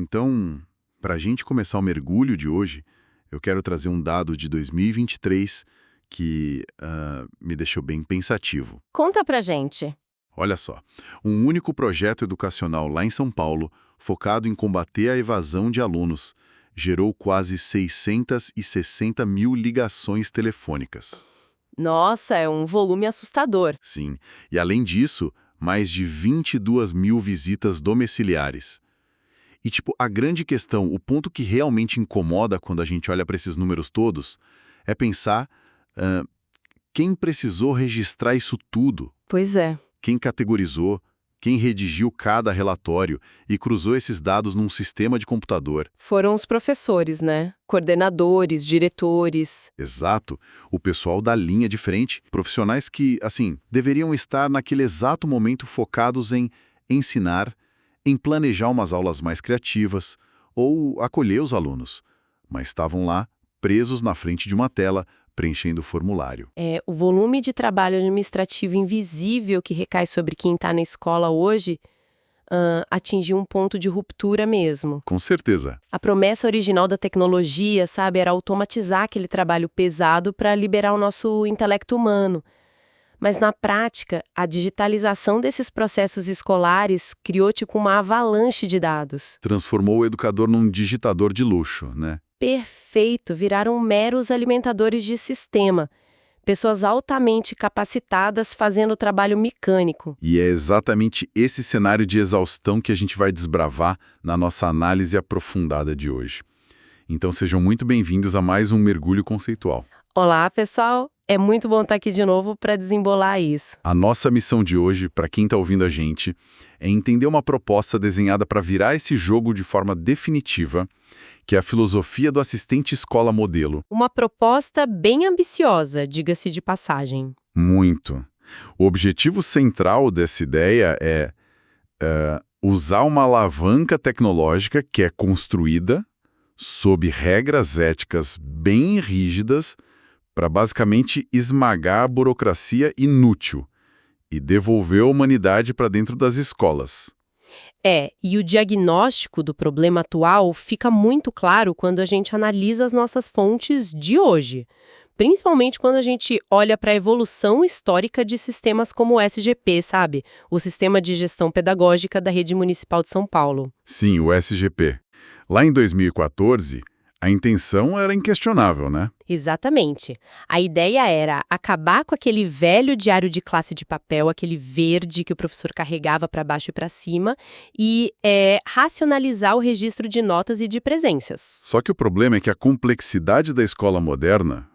Então, para a gente começar o mergulho de hoje, eu quero trazer um dado de 2023 que me deixou bem pensativo. Conta pra gente. Olha só, um único projeto educacional lá em São Paulo, focado em combater a evasão de alunos, gerou quase 660 mil ligações telefônicas. Nossa, é um volume assustador. Sim, e além disso, mais de 22 mil visitas domiciliares. E, a grande questão, o ponto que realmente incomoda quando a gente olha para esses números todos, é pensar quem precisou registrar isso tudo, Pois é. quem categorizou, quem redigiu cada relatório e cruzou esses dados num sistema de computador. Foram os professores, né? Coordenadores, diretores. Exato, o pessoal da linha de frente, profissionais que, deveriam estar naquele exato momento focados em ensinar, em planejar umas aulas mais criativas ou acolher os alunos, mas estavam lá, presos na frente de uma tela, preenchendo o formulário. O volume de trabalho administrativo invisível que recai sobre quem está na escola hoje atingiu um ponto de ruptura mesmo. Com certeza. A promessa original da tecnologia, sabe, era automatizar aquele trabalho pesado para liberar o nosso intelecto humano. Mas, na prática, a digitalização desses processos escolares criou uma avalanche de dados. Transformou o educador num digitador de luxo, né? Perfeito, viraram meros alimentadores de sistema. Pessoas altamente capacitadas fazendo trabalho mecânico. E é exatamente esse cenário de exaustão que a gente vai desbravar na nossa análise aprofundada de hoje. Então sejam muito bem-vindos a mais um Mergulho Conceitual. Olá, pessoal! É muito bom estar aqui de novo para desembolar isso. A nossa missão de hoje, para quem está ouvindo a gente, é entender uma proposta desenhada para virar esse jogo de forma definitiva, que é a filosofia do assistente escola modelo. Uma proposta bem ambiciosa, diga-se de passagem. Muito. O objetivo central dessa ideia é usar uma alavanca tecnológica que é construída sob regras éticas bem rígidas para basicamente esmagar a burocracia inútil e devolver a humanidade para dentro das escolas. E o diagnóstico do problema atual fica muito claro quando a gente analisa as nossas fontes de hoje, principalmente quando a gente olha para a evolução histórica de sistemas como o SGP, sabe? O Sistema de Gestão Pedagógica da Rede Municipal de São Paulo. Sim, o SGP. Lá em 2014, a intenção era inquestionável, né? Exatamente. A ideia era acabar com aquele velho diário de classe de papel, aquele verde que o professor carregava para baixo e para cima, e racionalizar o registro de notas e de presenças. Só que o problema é que a complexidade da escola moderna,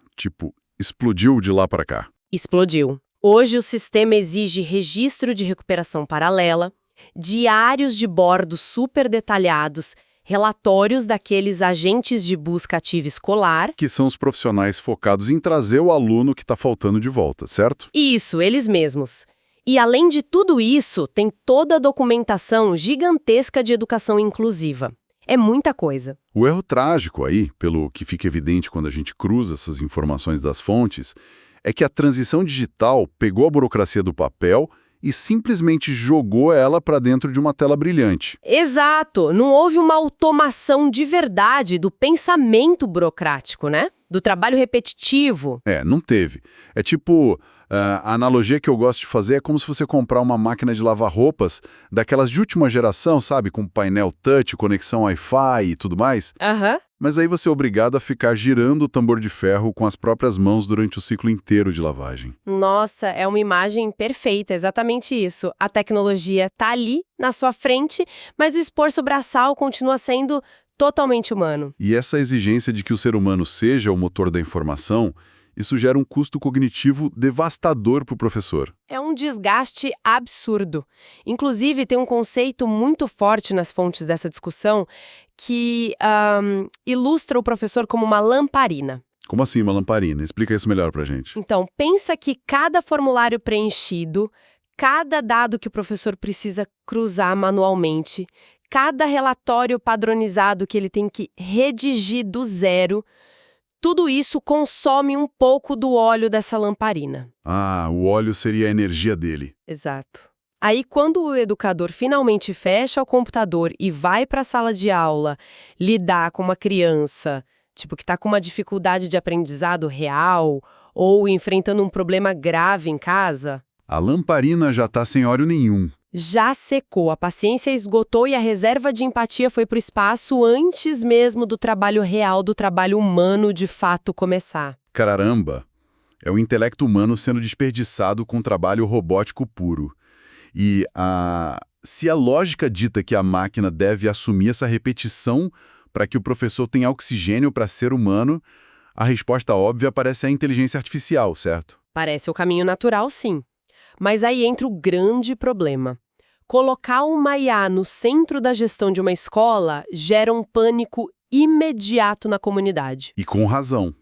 explodiu de lá para cá. Explodiu. Hoje o sistema exige registro de recuperação paralela, diários de bordo super detalhados, relatórios daqueles agentes de busca ativa escolar. Que são os profissionais focados em trazer o aluno que está faltando de volta, certo? Isso, eles mesmos. E além de tudo isso, tem toda a documentação gigantesca de educação inclusiva. É muita coisa. O erro trágico aí, pelo que fica evidente quando a gente cruza essas informações das fontes, é que a transição digital pegou a burocracia do papel e simplesmente jogou ela para dentro de uma tela brilhante. Exato! Não houve uma automação de verdade do pensamento burocrático, né? Do trabalho repetitivo. Não teve. A analogia que eu gosto de fazer é como se você comprar uma máquina de lavar roupas daquelas de última geração, sabe? Com painel touch, conexão Wi-Fi e tudo mais. Aham. Mas aí você é obrigado a ficar girando o tambor de ferro com as próprias mãos durante o ciclo inteiro de lavagem. Nossa, é uma imagem perfeita, exatamente isso. A tecnologia tá ali, na sua frente, mas o esforço braçal continua sendo totalmente humano. E essa exigência de que o ser humano seja o motor da informação, isso gera um custo cognitivo devastador para o professor. É um desgaste absurdo. Inclusive, tem um conceito muito forte nas fontes dessa discussão que ilustra o professor como uma lamparina. Como assim uma lamparina? Explica isso melhor pra gente. Então, pensa que cada formulário preenchido, cada dado que o professor precisa cruzar manualmente, cada relatório padronizado que ele tem que redigir do zero, tudo isso consome um pouco do óleo dessa lamparina. Ah, o óleo seria a energia dele. Exato. Aí, quando o educador finalmente fecha o computador e vai para a sala de aula lidar com uma criança, tipo, que está com uma dificuldade de aprendizado real ou enfrentando um problema grave em casa, A lamparina já está sem óleo nenhum. já secou, a paciência esgotou e a reserva de empatia foi para o espaço antes mesmo do trabalho real, do trabalho humano de fato começar. Caramba! É o intelecto humano sendo desperdiçado com trabalho robótico puro. E se a lógica dita que a máquina deve assumir essa repetição para que o professor tenha oxigênio para ser humano, a resposta óbvia parece a inteligência artificial, certo? Parece o caminho natural, sim. Mas aí entra o grande problema. Colocar uma IA no centro da gestão de uma escola gera um pânico imediato na comunidade. E com razão,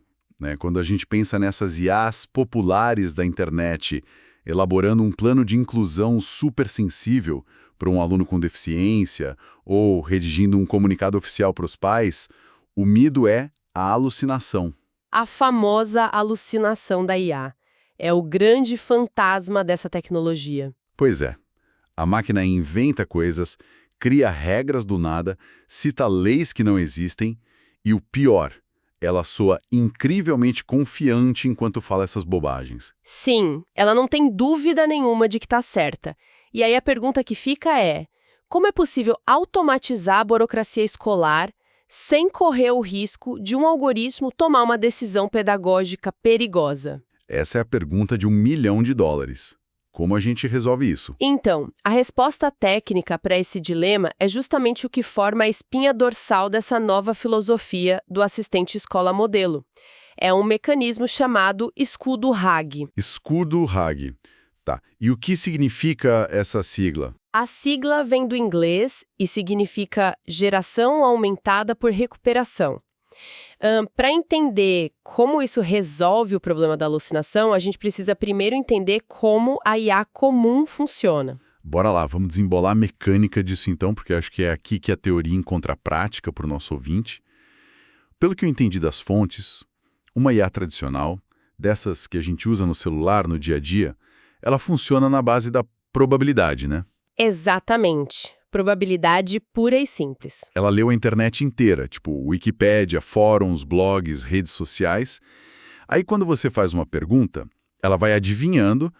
né? Quando a gente pensa nessas IAs populares da internet, elaborando um plano de inclusão super sensível para um aluno com deficiência ou redigindo um comunicado oficial para os pais, o medo é a alucinação. A famosa alucinação da IA. É o grande fantasma dessa tecnologia. Pois é, a máquina inventa coisas, cria regras do nada, cita leis que não existem e o pior, ela soa incrivelmente confiante enquanto fala essas bobagens. Sim, ela não tem dúvida nenhuma de que está certa. E aí a pergunta que fica é: como é possível automatizar a burocracia escolar sem correr o risco de um algoritmo tomar uma decisão pedagógica perigosa? Essa é a pergunta de $1 milhão. Como a gente resolve isso? Então, a resposta técnica para esse dilema é justamente o que forma a espinha dorsal dessa nova filosofia do assistente escola modelo. É um mecanismo chamado escudo Hague. Escudo Hague. Tá. E o que significa essa sigla? A sigla vem do inglês e significa geração aumentada por recuperação. Para entender como isso resolve o problema da alucinação, a gente precisa primeiro entender como a IA comum funciona. Bora lá, vamos desembolar a mecânica disso então, porque acho que é aqui que a teoria encontra a prática para o nosso ouvinte. Pelo que eu entendi das fontes, uma IA tradicional, dessas que a gente usa no celular no dia a dia, ela funciona na base da probabilidade, né? Exatamente. Probabilidade pura e simples. Ela leu a internet inteira, tipo Wikipédia, fóruns, blogs, redes sociais. Aí quando você faz uma pergunta, ela vai adivinhando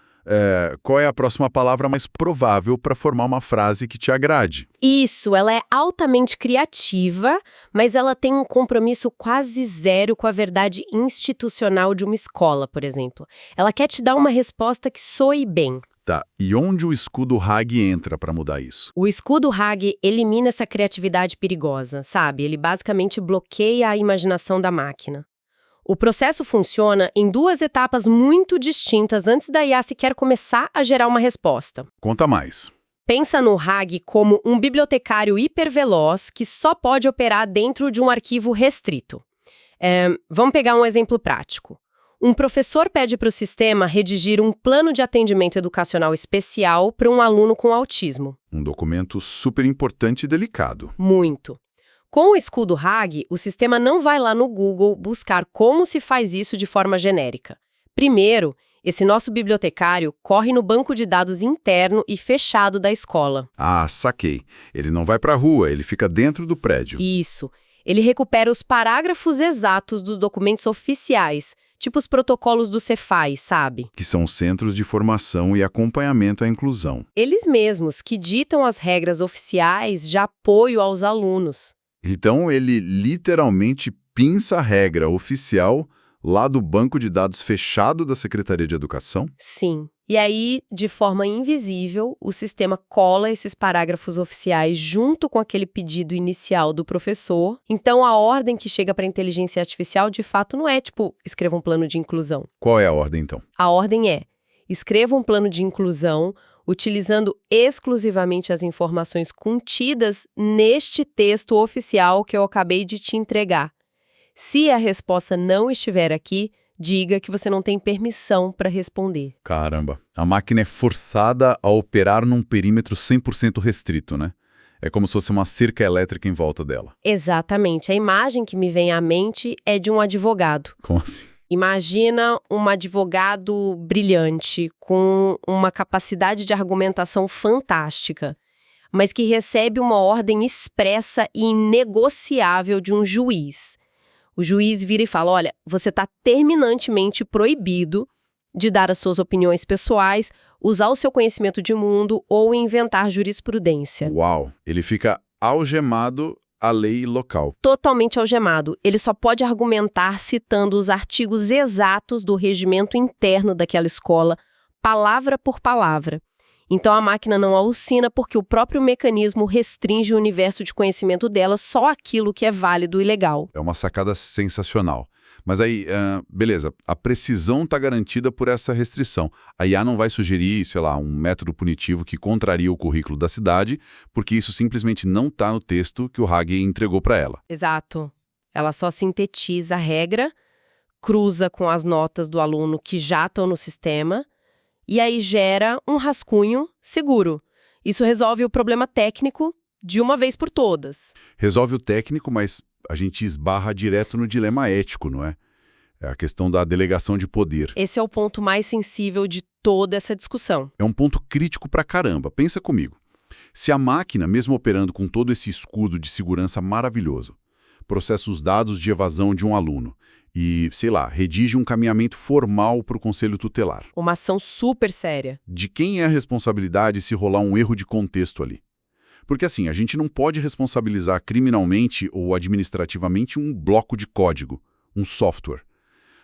qual é a próxima palavra mais provável para formar uma frase que te agrade. Isso, ela é altamente criativa, mas ela tem um compromisso quase zero com a verdade institucional de uma escola, por exemplo. Ela quer te dar uma resposta que soe bem. Tá, e onde o escudo Hague entra para mudar isso? O escudo Hague elimina essa criatividade perigosa, sabe? Ele basicamente bloqueia a imaginação da máquina. O processo funciona em duas etapas muito distintas antes da IA sequer começar a gerar uma resposta. Conta mais. Pensa no Hague como um bibliotecário hiperveloz que só pode operar dentro de um arquivo restrito. Vamos pegar um exemplo prático. Um professor pede para o sistema redigir um plano de atendimento educacional especial para um aluno com autismo. Um documento super importante e delicado. Muito. Com o escudo Hague, o sistema não vai lá no Google buscar como se faz isso de forma genérica. Primeiro, esse nosso bibliotecário corre no banco de dados interno e fechado da escola. Ah, saquei. Ele não vai para a rua, ele fica dentro do prédio. Isso. Ele recupera os parágrafos exatos dos documentos oficiais, tipo os protocolos do Cefaz, sabe? Que são centros de formação e acompanhamento à inclusão. Eles mesmos que ditam as regras oficiais de apoio aos alunos. Então, ele literalmente pinça a regra oficial lá do banco de dados fechado da Secretaria de Educação? Sim. E aí, de forma invisível, o sistema cola esses parágrafos oficiais junto com aquele pedido inicial do professor. Então, a ordem que chega para a inteligência artificial, de fato, não é tipo, escreva um plano de inclusão. Qual é a ordem, então? A ordem é, escreva um plano de inclusão utilizando exclusivamente as informações contidas neste texto oficial que eu acabei de te entregar. Se a resposta não estiver aqui, diga que você não tem permissão para responder. Caramba, a máquina é forçada a operar num perímetro 100% restrito, né? É como se fosse uma cerca elétrica em volta dela. Exatamente. A imagem que me vem à mente é de um advogado. Como assim? Imagina um advogado brilhante, com uma capacidade de argumentação fantástica, mas que recebe uma ordem expressa e inegociável de um juiz. O juiz vira e fala, olha, você está terminantemente proibido de dar as suas opiniões pessoais, usar o seu conhecimento de mundo ou inventar jurisprudência. Uau! Ele fica algemado à lei local. Totalmente algemado. Ele só pode argumentar citando os artigos exatos do regimento interno daquela escola, palavra por palavra. Então a máquina não alucina porque o próprio mecanismo restringe o universo de conhecimento dela só aquilo que é válido e legal. É uma sacada sensacional. Mas aí, beleza, a precisão está garantida por essa restrição. A IA não vai sugerir, sei lá, um método punitivo que contraria o currículo da cidade, porque isso simplesmente não está no texto que o Hag entregou para ela. Exato. Ela só sintetiza a regra, cruza com as notas do aluno que já estão no sistema, e aí gera um rascunho seguro. Isso resolve o problema técnico de uma vez por todas. Resolve o técnico, mas a gente esbarra direto no dilema ético, não é? É a questão da delegação de poder. Esse é o ponto mais sensível de toda essa discussão. É um ponto crítico pra caramba. Pensa comigo. Se a máquina, mesmo operando com todo esse escudo de segurança maravilhoso, processa os dados de evasão de um aluno e, sei lá, redige um caminhamento formal para o conselho tutelar. Uma ação super séria. De quem é a responsabilidade se rolar um erro de contexto ali? Porque assim, a gente não pode responsabilizar criminalmente ou administrativamente um bloco de código, um software.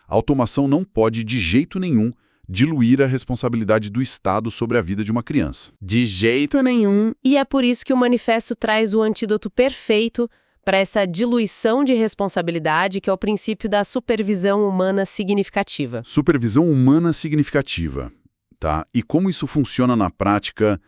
A automação não pode, de jeito nenhum, diluir a responsabilidade do Estado sobre a vida de uma criança. De jeito nenhum. E é por isso que o manifesto traz o antídoto perfeito para essa diluição de responsabilidade, que é o princípio da supervisão humana significativa. Supervisão humana significativa, tá? E como isso funciona na prática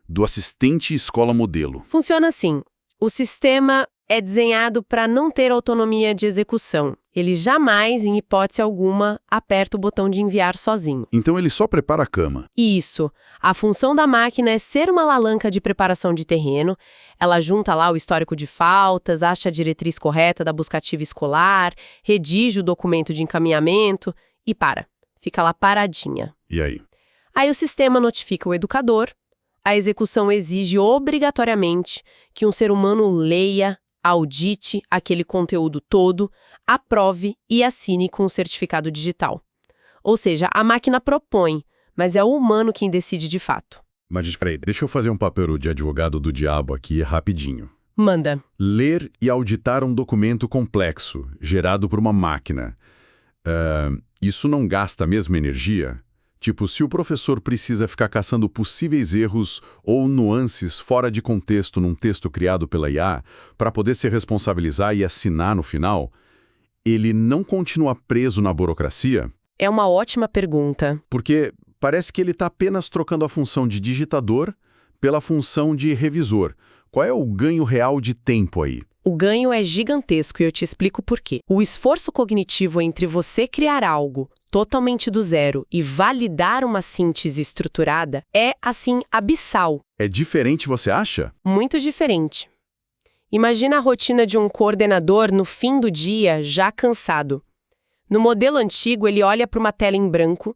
do assistente escola modelo? Funciona assim. O sistema é desenhado para não ter autonomia de execução. Ele jamais, em hipótese alguma, aperta o botão de enviar sozinho. Então ele só prepara a cama. Isso. A função da máquina é ser uma alavanca de preparação de terreno. Ela junta lá o histórico de faltas, acha a diretriz correta da buscativa escolar, redige o documento de encaminhamento e para. Fica lá paradinha. E aí? Aí o sistema notifica o educador. A execução exige obrigatoriamente que um ser humano leia, audite aquele conteúdo todo, aprove e assine com um certificado digital. Ou seja, a máquina propõe, mas é o humano quem decide de fato. Mas espera aí, deixa eu fazer um papel de advogado do diabo aqui rapidinho. Manda. Ler e auditar um documento complexo, gerado por uma máquina. Isso não gasta a mesma energia? Tipo, se o professor precisa ficar caçando possíveis erros ou nuances fora de contexto num texto criado pela IA para poder se responsabilizar e assinar no final, ele não continua preso na burocracia? É uma ótima pergunta. Porque parece que ele está apenas trocando a função de digitador pela função de revisor. Qual é o ganho real de tempo aí? O ganho é gigantesco e eu te explico por quê. O esforço cognitivo entre você criar algo totalmente do zero e validar uma síntese estruturada é, assim, abissal. É diferente, você acha? Muito diferente. Imagina a rotina de um coordenador no fim do dia, já cansado. No modelo antigo, ele olha para uma tela em branco.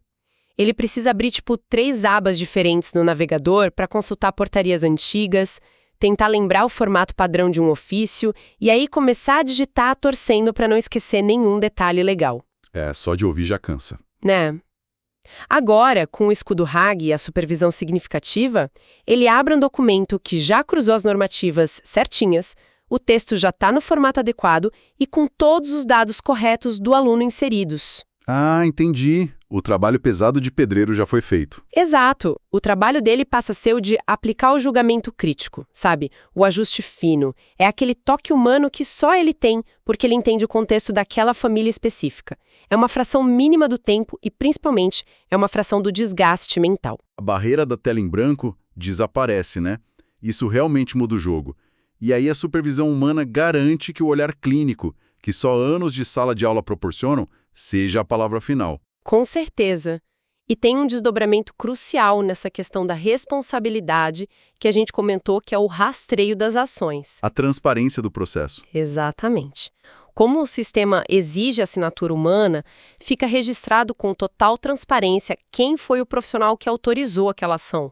Ele precisa abrir, 3 abas diferentes no navegador para consultar portarias antigas, tentar lembrar o formato padrão de um ofício e aí começar a digitar torcendo para não esquecer nenhum detalhe legal. Só de ouvir já cansa. Né? Agora, com o escudo Hag e a supervisão significativa, ele abre um documento que já cruzou as normativas certinhas, o texto já está no formato adequado e com todos os dados corretos do aluno inseridos. Ah, entendi. O trabalho pesado de pedreiro já foi feito. Exato. O trabalho dele passa a ser o de aplicar o julgamento crítico, sabe? O ajuste fino. É aquele toque humano que só ele tem, porque ele entende o contexto daquela família específica. É uma fração mínima do tempo e, principalmente, é uma fração do desgaste mental. A barreira da tela em branco desaparece, né? Isso realmente muda o jogo. E aí a supervisão humana garante que o olhar clínico, que só anos de sala de aula proporcionam, seja a palavra final. Com certeza. E tem um desdobramento crucial nessa questão da responsabilidade que a gente comentou, que é o rastreio das ações. A transparência do processo. Exatamente. Como o sistema exige assinatura humana, fica registrado com total transparência quem foi o profissional que autorizou aquela ação.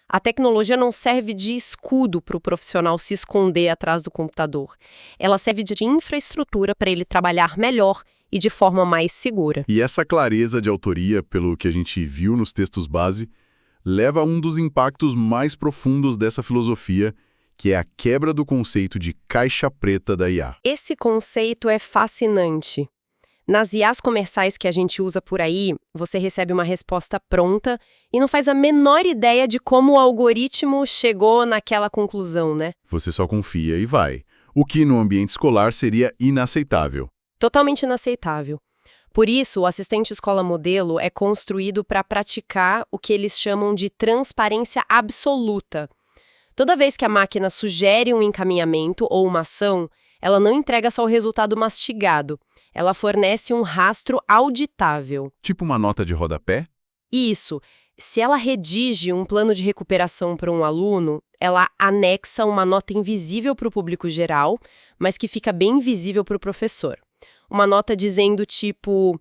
A tecnologia não serve de escudo para o profissional se esconder atrás do computador. Ela serve de infraestrutura para ele trabalhar melhor e de forma mais segura. E essa clareza de autoria, pelo que a gente viu nos textos base, leva a um dos impactos mais profundos dessa filosofia, que é a quebra do conceito de caixa preta da IA. Esse conceito é fascinante. Nas IAs comerciais que a gente usa por aí, você recebe uma resposta pronta e não faz a menor ideia de como o algoritmo chegou naquela conclusão, né? Você só confia e vai. O que no ambiente escolar seria inaceitável. Totalmente inaceitável. Por isso, o assistente escola modelo é construído para praticar o que eles chamam de transparência absoluta. Toda vez que a máquina sugere um encaminhamento ou uma ação, ela não entrega só o resultado mastigado. Ela fornece um rastro auditável. Tipo uma nota de rodapé? Isso. Se ela redige um plano de recuperação para um aluno, ela anexa uma nota invisível para o público geral, mas que fica bem visível para o professor. Uma nota dizendo tipo,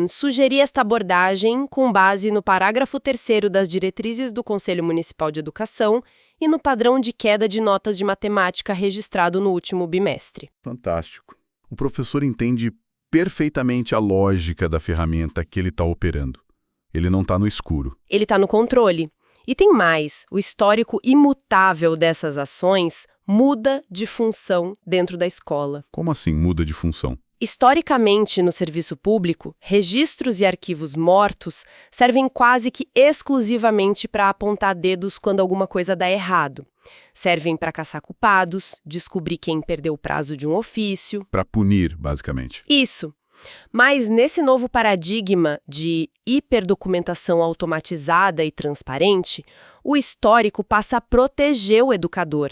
sugeri esta abordagem com base no parágrafo 3º das diretrizes do Conselho Municipal de Educação e no padrão de queda de notas de matemática registrado no último bimestre. Fantástico. O professor entende perfeitamente a lógica da ferramenta que ele está operando. Ele não está no escuro. Ele está no controle. E tem mais, o histórico imutável dessas ações muda de função dentro da escola. Como assim muda de função? Historicamente, no serviço público, registros e arquivos mortos servem quase que exclusivamente para apontar dedos quando alguma coisa dá errado. Servem para caçar culpados, descobrir quem perdeu o prazo de um ofício. Para punir, basicamente. Isso. Mas nesse novo paradigma de hiperdocumentação automatizada e transparente, o histórico passa a proteger o educador.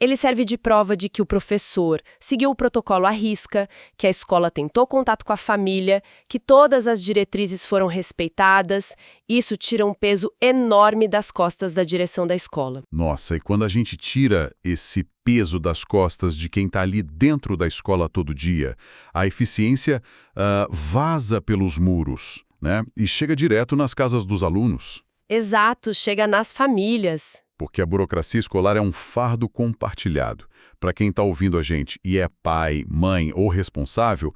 Ele serve de prova de que o professor seguiu o protocolo à risca, que a escola tentou contato com a família, que todas as diretrizes foram respeitadas. Isso tira um peso enorme das costas da direção da escola. Nossa, e quando a gente tira esse peso das costas de quem está ali dentro da escola todo dia, a eficiência vaza pelos muros, né? E chega direto nas casas dos alunos. Exato, chega nas famílias. Porque a burocracia escolar é um fardo compartilhado. Para quem está ouvindo a gente e é pai, mãe ou responsável,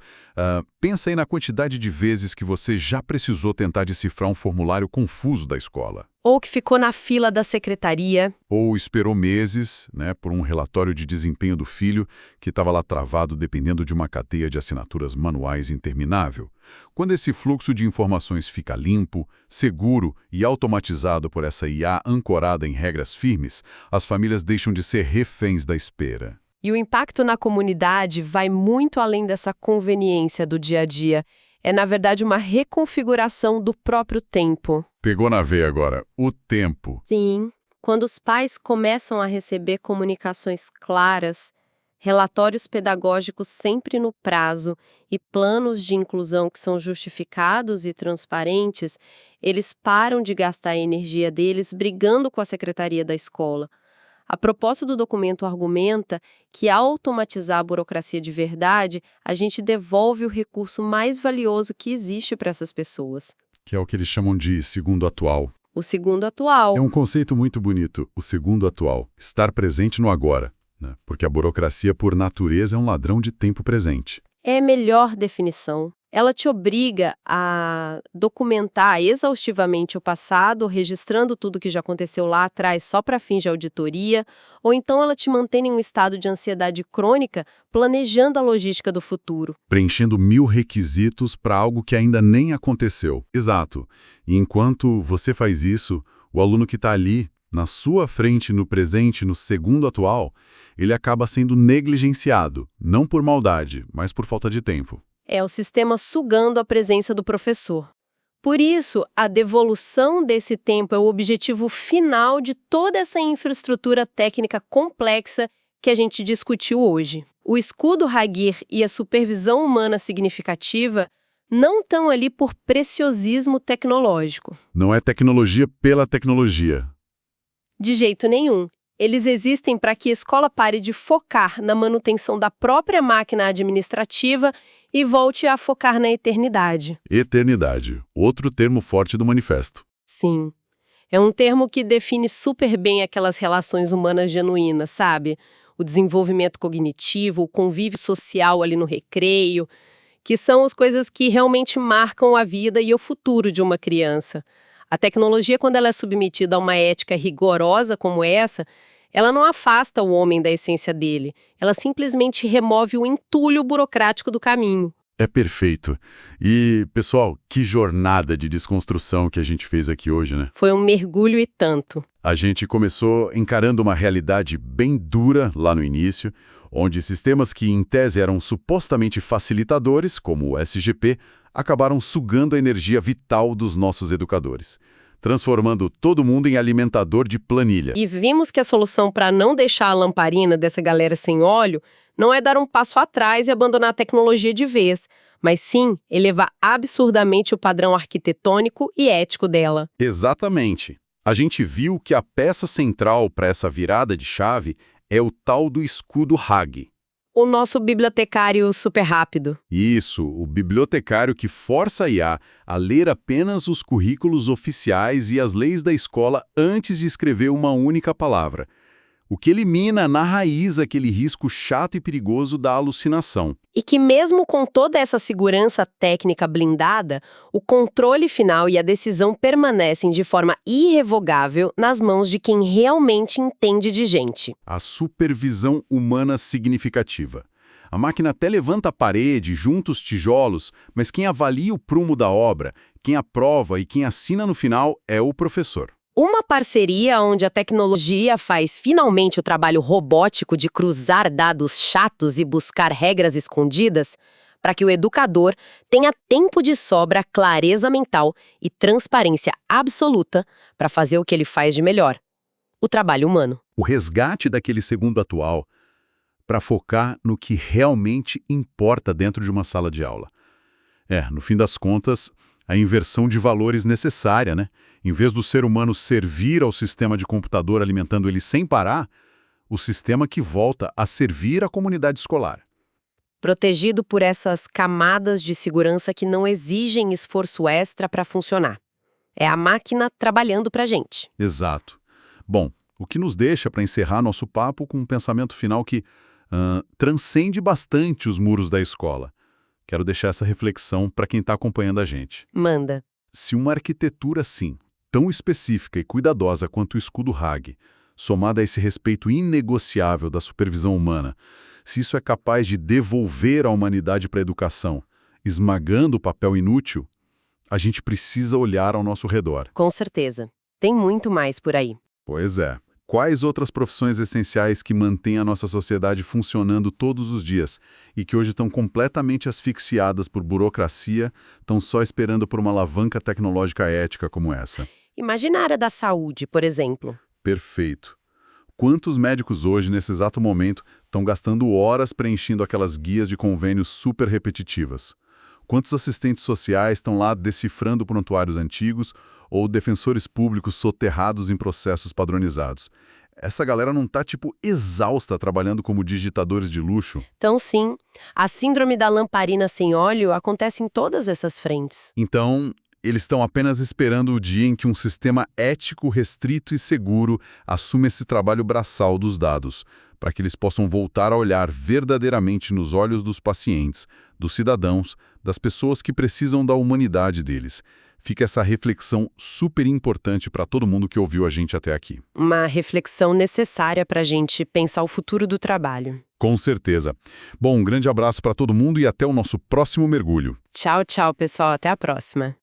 pensa aí na quantidade de vezes que você já precisou tentar decifrar um formulário confuso da escola. Ou que ficou na fila da secretaria. Ou esperou meses, né, por um relatório de desempenho do filho que estava lá travado dependendo de uma cadeia de assinaturas manuais interminável. Quando esse fluxo de informações fica limpo, seguro e automatizado por essa IA ancorada em regras firmes, as famílias deixam de ser reféns da espera. E o impacto na comunidade vai muito além dessa conveniência do dia a dia. É, na verdade, uma reconfiguração do próprio tempo. Pegou na veia agora, o tempo. Sim, quando os pais começam a receber comunicações claras, relatórios pedagógicos sempre no prazo e planos de inclusão que são justificados e transparentes, eles param de gastar a energia deles brigando com a secretaria da escola. A proposta do documento argumenta que, ao automatizar a burocracia de verdade, a gente devolve o recurso mais valioso que existe para essas pessoas. Que é o que eles chamam de segundo atual. O segundo atual. É um conceito muito bonito, o segundo atual. Estar presente no agora, né? Porque a burocracia, por natureza, é um ladrão de tempo presente. É a melhor definição. Ela te obriga a documentar exaustivamente o passado, registrando tudo que já aconteceu lá atrás só para fins de auditoria, ou então ela te mantém em um estado de ansiedade crônica, planejando a logística do futuro. Preenchendo 1000 requisitos para algo que ainda nem aconteceu. Exato. E enquanto você faz isso, o aluno que está ali, na sua frente, no presente, no segundo atual, ele acaba sendo negligenciado, não por maldade, mas por falta de tempo. É o sistema sugando a presença do professor. Por isso, a devolução desse tempo é o objetivo final de toda essa infraestrutura técnica complexa que a gente discutiu hoje. O escudo Hagir e a supervisão humana significativa não estão ali por preciosismo tecnológico. Não é tecnologia pela tecnologia. De jeito nenhum. Eles existem para que a escola pare de focar na manutenção da própria máquina administrativa e volte a focar na eternidade. Eternidade, outro termo forte do manifesto. Sim. É um termo que define super bem aquelas relações humanas genuínas, sabe? O desenvolvimento cognitivo, o convívio social ali no recreio, que são as coisas que realmente marcam a vida e o futuro de uma criança. A tecnologia, quando ela é submetida a uma ética rigorosa como essa, ela não afasta o homem da essência dele, ela simplesmente remove o entulho burocrático do caminho. É perfeito. E, pessoal, que jornada de desconstrução que a gente fez aqui hoje, né? Foi um mergulho e tanto. A gente começou encarando uma realidade bem dura lá no início, onde sistemas que, em tese, eram supostamente facilitadores, como o SGP, acabaram sugando a energia vital dos nossos educadores, transformando todo mundo em alimentador de planilha. E vimos que a solução para não deixar a lamparina dessa galera sem óleo não é dar um passo atrás e abandonar a tecnologia de vez, mas sim elevar absurdamente o padrão arquitetônico e ético dela. Exatamente. A gente viu que a peça central para essa virada de chave é o tal do escudo Hag. O nosso bibliotecário super rápido. Isso, o bibliotecário que força a IA a ler apenas os currículos oficiais e as leis da escola antes de escrever uma única palavra, o que elimina na raiz aquele risco chato e perigoso da alucinação. E que mesmo com toda essa segurança técnica blindada, o controle final e a decisão permanecem de forma irrevogável nas mãos de quem realmente entende de gente. A supervisão humana significativa. A máquina até levanta a parede, junta os tijolos, mas quem avalia o prumo da obra, quem aprova e quem assina no final é o professor. Uma parceria onde a tecnologia faz finalmente o trabalho robótico de cruzar dados chatos e buscar regras escondidas, para que o educador tenha tempo de sobra, clareza mental e transparência absoluta para fazer o que ele faz de melhor: o trabalho humano. O resgate daquele segundo atual para focar no que realmente importa dentro de uma sala de aula. No fim das contas, a inversão de valores necessária, né? Em vez do ser humano servir ao sistema de computador alimentando ele sem parar, o sistema que volta a servir a comunidade escolar. Protegido por essas camadas de segurança que não exigem esforço extra para funcionar. É a máquina trabalhando para a gente. Exato. Bom, o que nos deixa para encerrar nosso papo com um pensamento final que transcende bastante os muros da escola. Quero deixar essa reflexão para quem está acompanhando a gente. Manda. Se uma arquitetura assim, tão específica e cuidadosa quanto o escudo Hag, somada a esse respeito inegociável da supervisão humana, se isso é capaz de devolver a humanidade para a educação, esmagando o papel inútil, a gente precisa olhar ao nosso redor. Com certeza. Tem muito mais por aí. Pois é. Quais outras profissões essenciais que mantêm a nossa sociedade funcionando todos os dias e que hoje estão completamente asfixiadas por burocracia, estão só esperando por uma alavanca tecnológica ética como essa? Imagina a área da saúde, por exemplo. Perfeito. Quantos médicos hoje, nesse exato momento, estão gastando horas preenchendo aquelas guias de convênios super repetitivas? Quantos assistentes sociais estão lá decifrando prontuários antigos ou defensores públicos soterrados em processos padronizados? Essa galera não tá, exausta trabalhando como digitadores de luxo? Então, sim, a síndrome da lamparina sem óleo acontece em todas essas frentes. Então, eles estão apenas esperando o dia em que um sistema ético, restrito e seguro assume esse trabalho braçal dos dados, para que eles possam voltar a olhar verdadeiramente nos olhos dos pacientes, dos cidadãos, das pessoas que precisam da humanidade deles. Fica essa reflexão super importante para todo mundo que ouviu a gente até aqui. Uma reflexão necessária para a gente pensar o futuro do trabalho. Com certeza. Bom, um grande abraço para todo mundo e até o nosso próximo mergulho. Tchau, tchau, pessoal. Até a próxima.